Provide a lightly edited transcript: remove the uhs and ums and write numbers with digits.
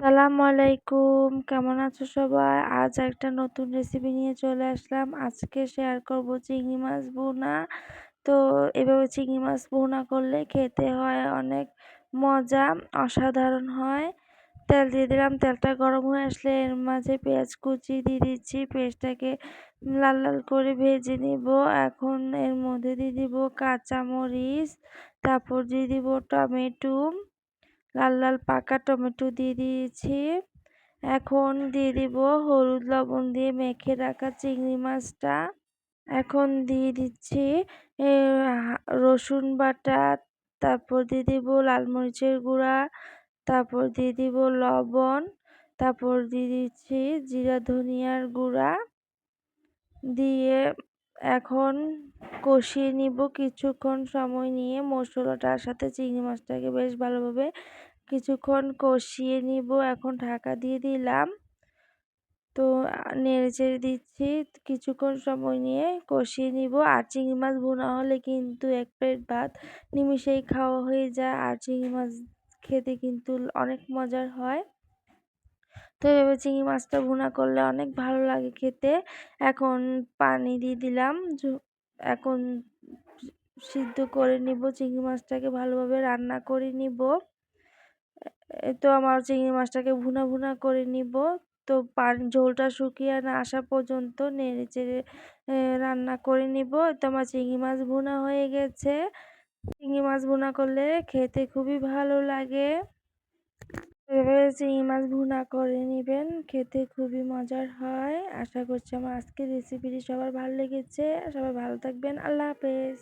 আসসালামু আলাইকুম। কেমন আছো সবাই? আজ একটা নতুন রেসিপি নিয়ে চলে আসলাম। আজকে শেয়ার করব চিংড়ি মাছ ভুনা। তো এভাবে চিংড়ি মাছ ভুনা করলে খেতে হয় অনেক মজা, অসাধারণ হয়। তেল দিয়ে দিলাম, তেলটা গরম হয়ে আসলে এর মাঝে পেঁয়াজ কুচি দিয়ে দিচ্ছি। পেঁয়াজটাকে লাল লাল করে ভেজে নিব। এখন এর মধ্যে দিয়ে দিব কাঁচামরিচ, তারপর দিয়ে দিব টমেটো। লাল লাল পাকা টমেটো দিয়ে দিয়েছি। এখন দিয়ে দিব হলুদ লবণ দিয়ে মেখে রাখা চিংড়ি মাছটা। এখন দিয়ে দিচ্ছি এ রসুন বাটা, তারপর দিয়ে দিব লাল মরিচের গুঁড়া, তারপর দিয়ে দিব লবণ, তারপর দিয়ে দিচ্ছি জিরা ধনিয়ার গুঁড়া দিয়ে এখন কষিয়ে নিব কিছুক্ষণ সময় নিয়ে মশলাটার সাথে চিংড়ি মাছটাকে বেশ ভালোভাবে কিছুক্ষণ কষিয়ে নিব। এখন ঢাকা দিয়ে দিলাম। তো নেড়েচেড়ে দিচ্ছি কিছুক্ষণ সময় নিয়ে কষিয়ে নিব। আর চিংড়ি মাছ ভুনা হলে কিন্তু এক প্লেট ভাত নিমিষেই খাওয়া হয়ে যায়। আর চিংড়ি মাছ খেতে কিন্তু অনেক মজার হয়। তো এভাবে চিংড়ি মাছটা ভুনা করলে অনেক ভালো লাগে খেতে। এখন পানি দিয়ে দিলাম। এখন সিদ্ধ করে নিব, চিংড়ি মাছটাকে ভালোভাবে রান্না করে নিব। এই তো আমার চিংড়ি মাছটাকে ভুনা ভুনা করে নিব। তো ঝোলটা শুকিয়ে না আসা পর্যন্ত নেড়েচেড়ে রান্না করে নিব। তো আমার চিংড়ি মাছ ভুনা হয়ে গেছে। চিংড়ি মাছ ভুনা করলে খেতে খুবই ভালো লাগে। এভাবে চিংড়ি মাছ ভুনা করে নিবেন, খেতে খুবই মজার হয়। আশা করছি আমার আজকের রেসিপিটি সবার ভালো লেগেছে। সবাই ভালো থাকবেন। আল্লাহ হাফেজ।